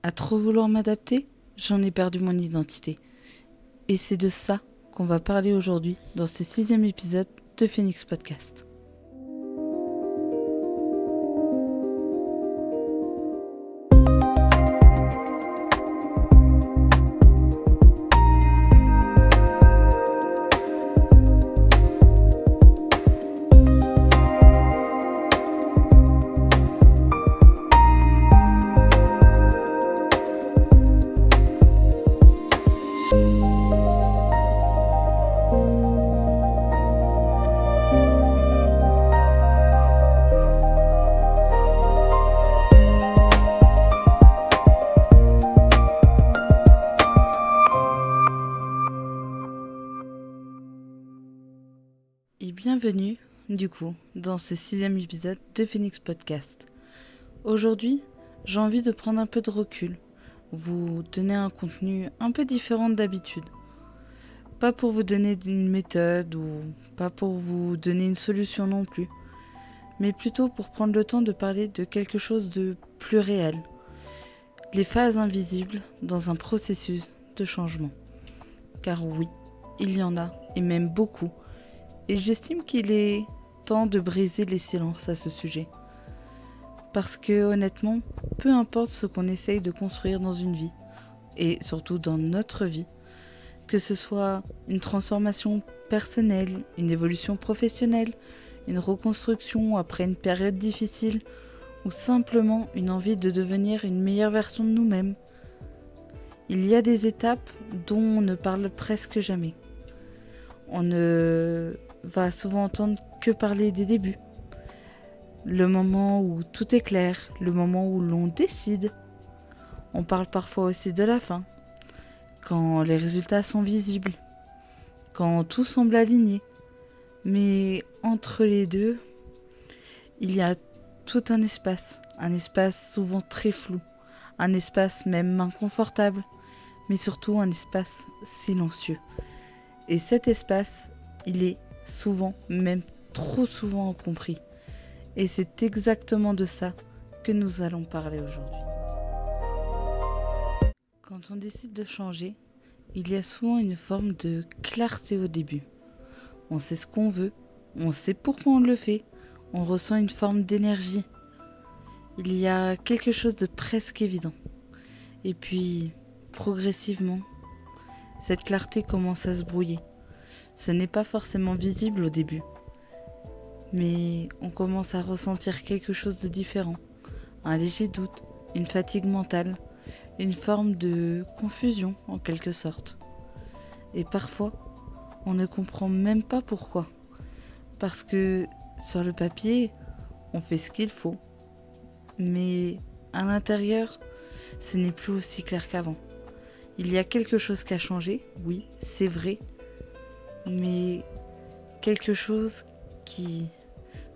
À trop vouloir m'adapter, j'en ai perdu mon identité. Et c'est de ça qu'on va parler aujourd'hui dans ce 6e épisode de Phoenix Podcast. Et bienvenue, du coup, dans ce 6e épisode de Phoenix Podcast. Aujourd'hui, j'ai envie de prendre un peu de recul, vous donner un contenu un peu différent d'habitude. Pas pour vous donner une méthode ou pas pour vous donner une solution non plus, mais plutôt pour prendre le temps de parler de quelque chose de plus réel. Les phases invisibles dans un processus de changement. Car oui, il y en a, et même beaucoup. Et j'estime qu'il est temps de briser les silences à ce sujet. Parce que honnêtement, peu importe ce qu'on essaye de construire dans une vie, et surtout dans notre vie, que ce soit une transformation personnelle, une évolution professionnelle, une reconstruction après une période difficile, ou simplement une envie de devenir une meilleure version de nous-mêmes, il y a des étapes dont on ne parle presque jamais. On ne va souvent entendre que parler des débuts. Le moment où tout est clair, le moment où l'on décide. On parle parfois aussi de la fin, quand les résultats sont visibles, quand tout semble aligné. Mais entre les deux, il y a tout un espace souvent très flou, un espace même inconfortable, mais surtout un espace silencieux. Et cet espace, il est souvent, même trop souvent incompris. Et c'est exactement de ça que nous allons parler aujourd'hui. Quand on décide de changer, il y a souvent une forme de clarté au début. On sait ce qu'on veut, on sait pourquoi on le fait, on ressent une forme d'énergie. Il y a quelque chose de presque évident. Et puis, progressivement, cette clarté commence à se brouiller. Ce n'est pas forcément visible au début, mais on commence à ressentir quelque chose de différent, un léger doute, une fatigue mentale, une forme de confusion en quelque sorte. Et parfois, on ne comprend même pas pourquoi, parce que sur le papier, on fait ce qu'il faut, mais à l'intérieur, ce n'est plus aussi clair qu'avant. Il y a quelque chose qui a changé, oui, c'est vrai, mais quelque chose qui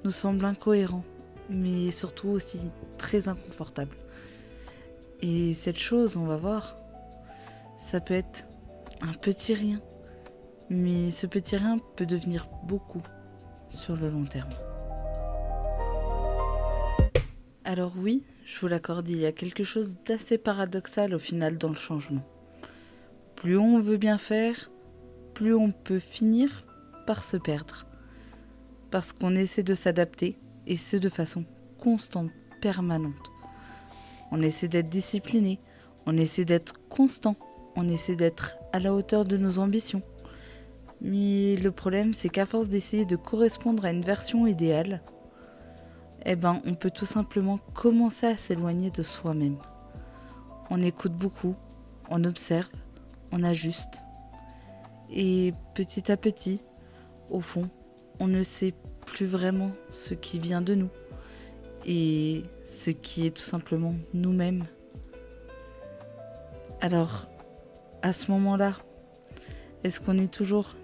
nous semble incohérent, mais surtout aussi très inconfortable. Et cette chose, on va voir, ça peut être un petit rien, mais ce petit rien peut devenir beaucoup sur le long terme. Alors oui, je vous l'accorde, il y a quelque chose d'assez paradoxal au final dans le changement. Plus on veut bien faire, plus on peut finir par se perdre. Parce qu'on essaie de s'adapter, et ce de façon constante, permanente. On essaie d'être discipliné, on essaie d'être constant, on essaie d'être à la hauteur de nos ambitions. Mais le problème, c'est qu'à force d'essayer de correspondre à une version idéale, on peut tout simplement commencer à s'éloigner de soi-même. On écoute beaucoup, on observe, on ajuste. Et petit à petit, au fond, on ne sait plus vraiment ce qui vient de nous et ce qui est tout simplement nous-mêmes. Alors, à ce moment-là, est-ce qu'on est toujours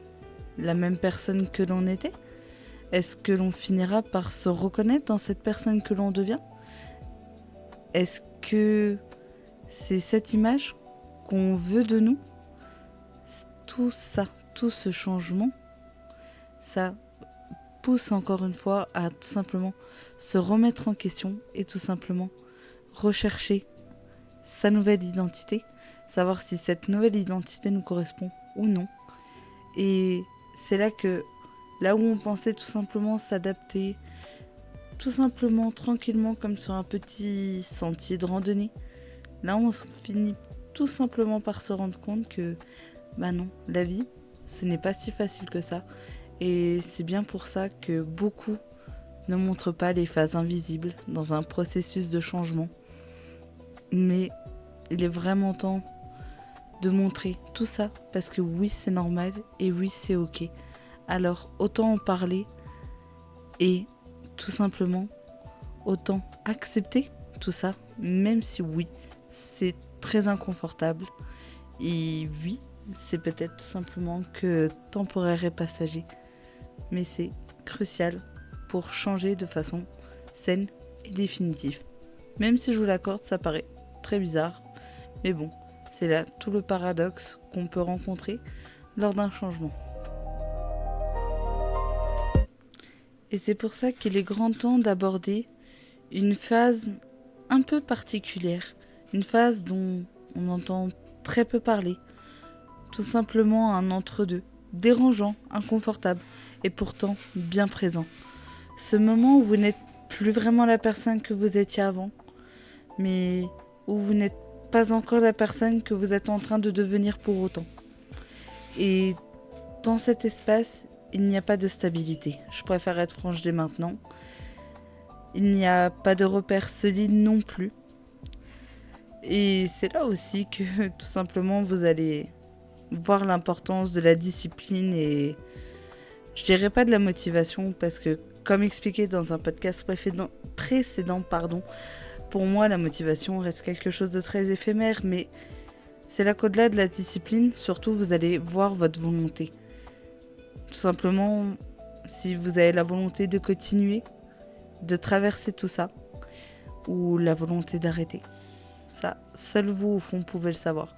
la même personne que l'on était ? Est-ce que l'on finira par se reconnaître dans cette personne que l'on devient ? Est-ce que c'est cette image qu'on veut de nous ? Tout ça, tout ce changement, ça pousse encore une fois à tout simplement se remettre en question et tout simplement rechercher sa nouvelle identité, savoir si cette nouvelle identité nous correspond ou non. Et c'est là où on pensait tout simplement s'adapter, tout simplement, tranquillement, comme sur un petit sentier de randonnée, là on finit tout simplement par se rendre compte que, non, la vie, ce n'est pas si facile que ça. Et c'est bien pour ça que beaucoup ne montrent pas les phases invisibles dans un processus de changement. Mais il est vraiment temps de montrer tout ça, parce que oui, c'est normal et oui, c'est ok. Alors, autant en parler et tout simplement, autant accepter tout ça, même si oui, c'est très inconfortable. Et oui, c'est peut-être tout simplement que temporaire et passager. Mais c'est crucial pour changer de façon saine et définitive. Même si je vous l'accorde, ça paraît très bizarre. Mais bon, c'est là tout le paradoxe qu'on peut rencontrer lors d'un changement. Et c'est pour ça qu'il est grand temps d'aborder une phase un peu particulière. Une phase dont on entend très peu parler. Tout simplement un entre-deux. Dérangeant, inconfortable et pourtant bien présent. Ce moment où vous n'êtes plus vraiment la personne que vous étiez avant, mais où vous n'êtes pas encore la personne que vous êtes en train de devenir pour autant. Et dans cet espace, il n'y a pas de stabilité. Je préfère être franche dès maintenant. Il n'y a pas de repères solides non plus. Et c'est là aussi que tout simplement vous allez voir l'importance de la discipline et je dirais pas de la motivation parce que comme expliqué dans un podcast précédent, pour moi la motivation reste quelque chose de très éphémère, mais c'est là qu'au-delà de la discipline, surtout vous allez voir votre volonté. Tout simplement, si vous avez la volonté de continuer, de traverser tout ça, ou la volonté d'arrêter. Ça, seul vous au fond pouvez le savoir.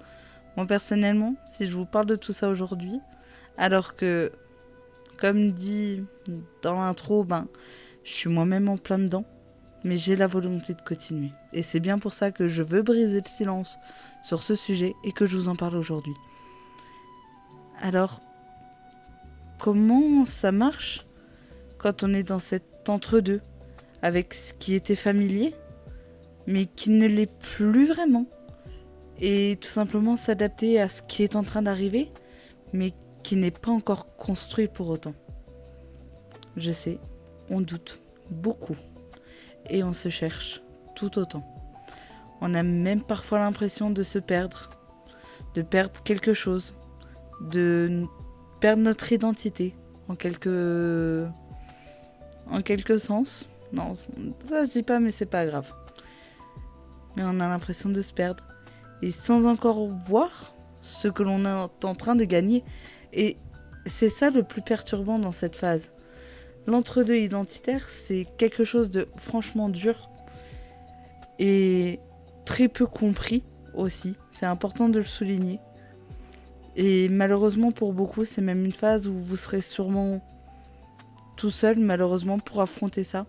Moi personnellement, si je vous parle de tout ça aujourd'hui, alors que, comme dit dans l'intro, je suis moi-même en plein dedans, mais j'ai la volonté de continuer. Et c'est bien pour ça que je veux briser le silence sur ce sujet et que je vous en parle aujourd'hui. Alors, comment ça marche quand on est dans cet entre-deux, avec ce qui était familier, mais qui ne l'est plus vraiment, et tout simplement s'adapter à ce qui est en train d'arriver, mais qui n'est pas encore construit pour autant. Je sais, on doute beaucoup, et on se cherche tout autant. On a même parfois l'impression de se perdre, de perdre quelque chose, de perdre notre identité, en quelque sens. Non, ça se dit pas, mais c'est pas grave. Mais on a l'impression de se perdre. Et sans encore voir ce que l'on est en train de gagner. Et c'est ça le plus perturbant dans cette phase. L'entre-deux identitaire, c'est quelque chose de franchement dur. Et très peu compris aussi. C'est important de le souligner. Et malheureusement pour beaucoup, c'est même une phase où vous serez sûrement tout seul, malheureusement, pour affronter ça.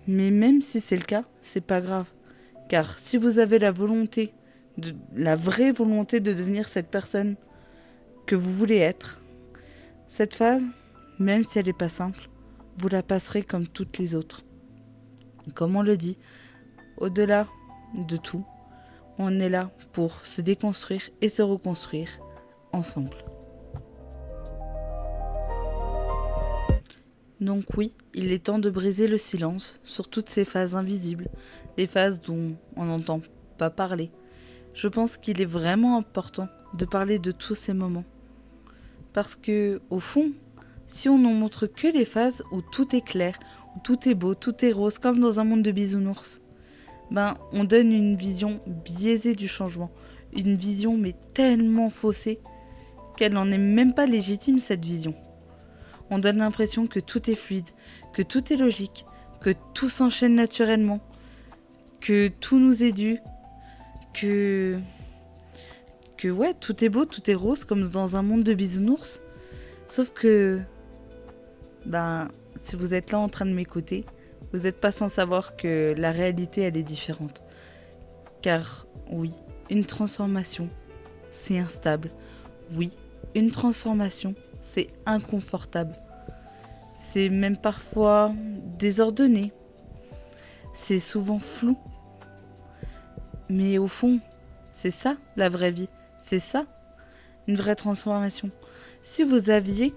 Mais même si c'est le cas, c'est pas grave. Car si vous avez la vraie volonté de devenir cette personne que vous voulez être, cette phase, même si elle n'est pas simple, vous la passerez comme toutes les autres. Comme on le dit, au-delà de tout, on est là pour se déconstruire et se reconstruire ensemble. Donc oui, il est temps de briser le silence sur toutes ces phases invisibles, les phases dont on n'entend pas parler. Je pense qu'il est vraiment important de parler de tous ces moments. Parce que, au fond, si on ne montre que les phases où tout est clair, où tout est beau, tout est rose, comme dans un monde de bisounours, on donne une vision biaisée du changement. Une vision mais tellement faussée qu'elle n'en est même pas légitime, cette vision. On donne l'impression que tout est fluide, que tout est logique, que tout s'enchaîne naturellement, que tout nous est dû, que ouais, tout est beau, tout est rose, comme dans un monde de bisounours. Sauf que, si vous êtes là en train de m'écouter, vous n'êtes pas sans savoir que la réalité, elle est différente. Car oui, une transformation, c'est instable. Oui, une transformation, c'est inconfortable. C'est même parfois désordonné. C'est souvent flou. Mais au fond, c'est ça la vraie vie. C'est ça une vraie transformation. Si vous aviez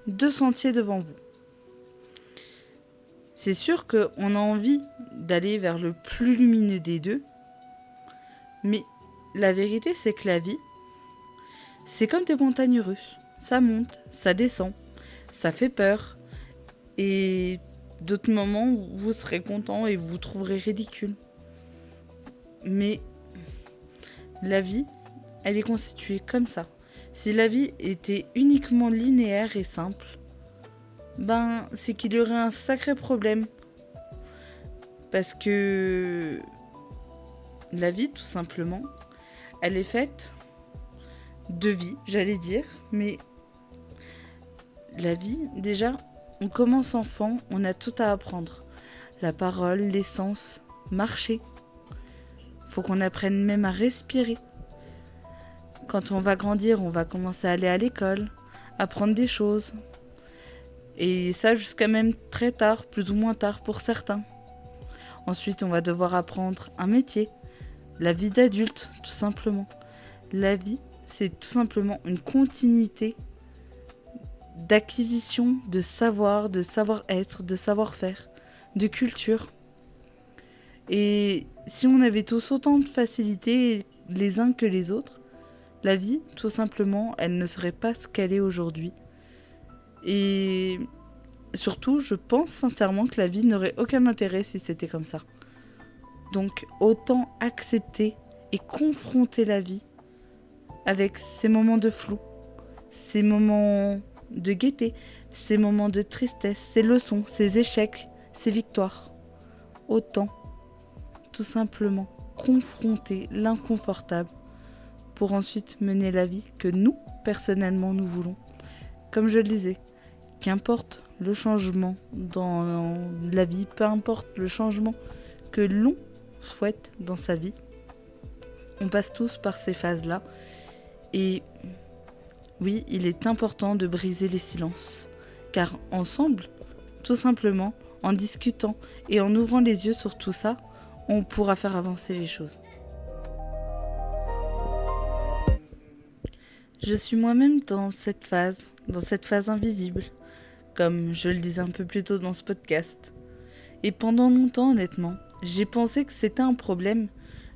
2 sentiers devant vous, c'est sûr qu'on a envie d'aller vers le plus lumineux des deux. Mais la vérité, c'est que la vie, c'est comme des montagnes russes. Ça monte, ça descend, ça fait peur. Et d'autres moments où vous serez content et vous trouverez ridicule. Mais la vie, elle est constituée comme ça. Si la vie était uniquement linéaire et simple, c'est qu'il y aurait un sacré problème. Parce que la vie, tout simplement, elle est faite de vie, j'allais dire. Mais la vie, déjà, on commence enfant, on a tout à apprendre. La parole, l'essence, marcher. Faut qu'on apprenne même à respirer. Quand on va grandir, on va commencer à aller à l'école, apprendre des choses. Et ça jusqu'à même très tard, plus ou moins tard pour certains. Ensuite, on va devoir apprendre un métier. La vie d'adulte, tout simplement. La vie, c'est tout simplement une continuité d'acquisition de savoir, de savoir-être, de savoir-faire, de culture. Et si on avait tous autant de facilité les uns que les autres, la vie, tout simplement, elle ne serait pas ce qu'elle est aujourd'hui. Et surtout, je pense sincèrement que la vie n'aurait aucun intérêt si c'était comme ça. Donc, autant accepter et confronter la vie avec ces moments de flou, ces moments de gaieté, ces moments de tristesse, ces leçons, ces échecs, ces victoires. Autant, tout simplement, confronter l'inconfortable pour ensuite mener la vie que nous, personnellement, nous voulons. Comme je le disais, qu'importe le changement dans la vie, peu importe le changement que l'on souhaite dans sa vie, on passe tous par ces phases-là. Et oui, il est important de briser les silences, car ensemble, tout simplement, en discutant et en ouvrant les yeux sur tout ça, on pourra faire avancer les choses. Je suis moi-même dans cette phase invisible, comme je le disais un peu plus tôt dans ce podcast. Et pendant longtemps, honnêtement, j'ai pensé que c'était un problème,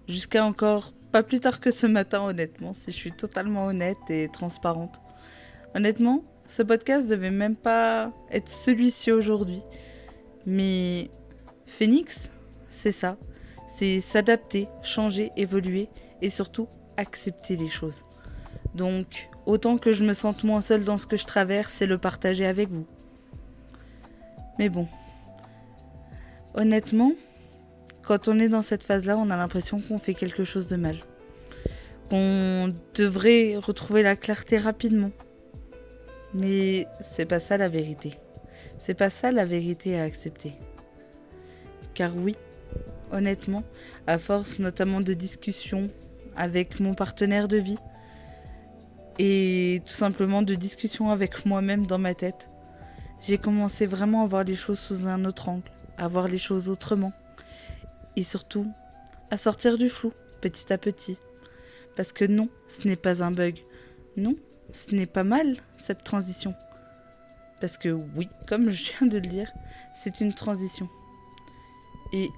jusqu'à encore pas plus tard que ce matin, honnêtement, si je suis totalement honnête et transparente. Honnêtement, ce podcast devait même pas être celui-ci aujourd'hui. Mais Phoenix, c'est ça. C'est s'adapter, changer, évoluer et surtout accepter les choses. Donc, autant que je me sente moins seule dans ce que je traverse et le partager avec vous. Mais bon, honnêtement, quand on est dans cette phase-là, on a l'impression qu'on fait quelque chose de mal. Qu'on devrait retrouver la clarté rapidement. Mais c'est pas ça la vérité. C'est pas ça la vérité à accepter. Car oui, honnêtement, à force notamment de discussions avec mon partenaire de vie, et tout simplement de discussions avec moi-même dans ma tête, j'ai commencé vraiment à voir les choses sous un autre angle, à voir les choses autrement. Et surtout, à sortir du flou, petit à petit. Parce que non, ce n'est pas un bug. Non, ce n'est pas mal, cette transition. Parce que oui, comme je viens de le dire, c'est une transition. Et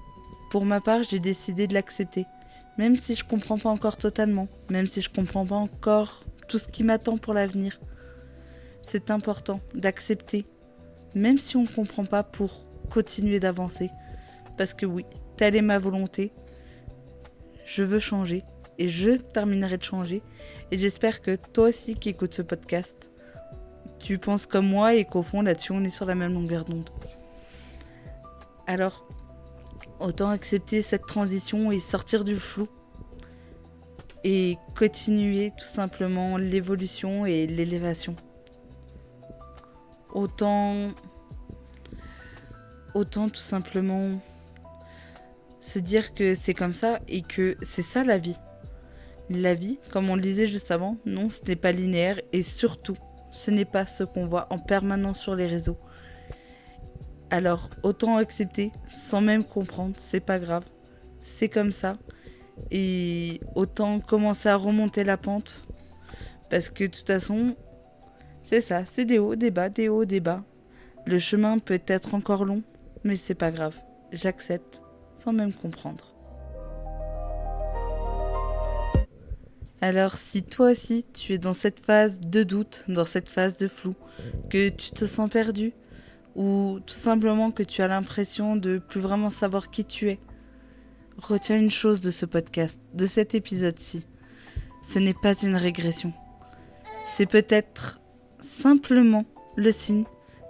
pour ma part, j'ai décidé de l'accepter. Même si je comprends pas encore totalement, même si je comprends pas encore tout ce qui m'attend pour l'avenir. C'est important d'accepter, même si on ne comprend pas, pour continuer d'avancer. Parce que oui, telle est ma volonté. Je veux changer et je terminerai de changer. Et j'espère que toi aussi qui écoutes ce podcast, tu penses comme moi et qu'au fond là-dessus on est sur la même longueur d'onde. Alors, autant accepter cette transition et sortir du flou. Et continuer tout simplement l'évolution et l'élévation. Autant tout simplement se dire que c'est comme ça et que c'est ça la vie. La vie, comme on le disait juste avant, non, ce n'est pas linéaire et surtout, ce n'est pas ce qu'on voit en permanence sur les réseaux. Alors, autant accepter sans même comprendre, c'est pas grave. C'est comme ça. Et autant commencer à remonter la pente. Parce que de toute façon, c'est ça, c'est des hauts, des bas, des hauts, des bas. Le chemin peut être encore long, mais c'est pas grave. J'accepte sans même comprendre. Alors si toi aussi tu es dans cette phase de doute, dans cette phase de flou, que tu te sens perdu, ou tout simplement que tu as l'impression de plus vraiment savoir qui tu es, retiens une chose de ce podcast, de cet épisode-ci. Ce n'est pas une régression. C'est peut-être simplement le signe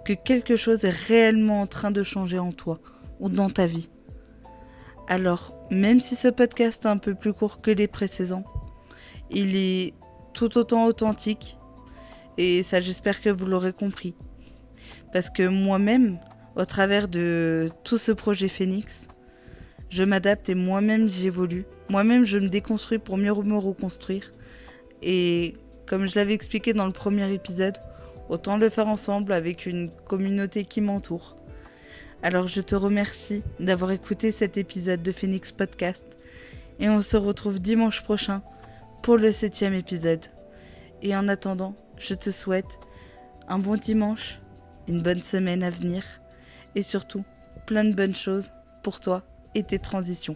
que quelque chose est réellement en train de changer en toi ou dans ta vie. Alors, même si ce podcast est un peu plus court que les précédents, il est tout autant authentique et ça j'espère que vous l'aurez compris. Parce que moi-même, au travers de tout ce projet Phoenix, je m'adapte et moi-même j'évolue. Moi-même je me déconstruis pour mieux me reconstruire. Et comme je l'avais expliqué dans le premier épisode, autant le faire ensemble avec une communauté qui m'entoure. Alors je te remercie d'avoir écouté cet épisode de Phoenix Podcast et on se retrouve dimanche prochain pour le 7e épisode. Et en attendant, je te souhaite un bon dimanche, une bonne semaine à venir et surtout plein de bonnes choses pour toi et tes transitions.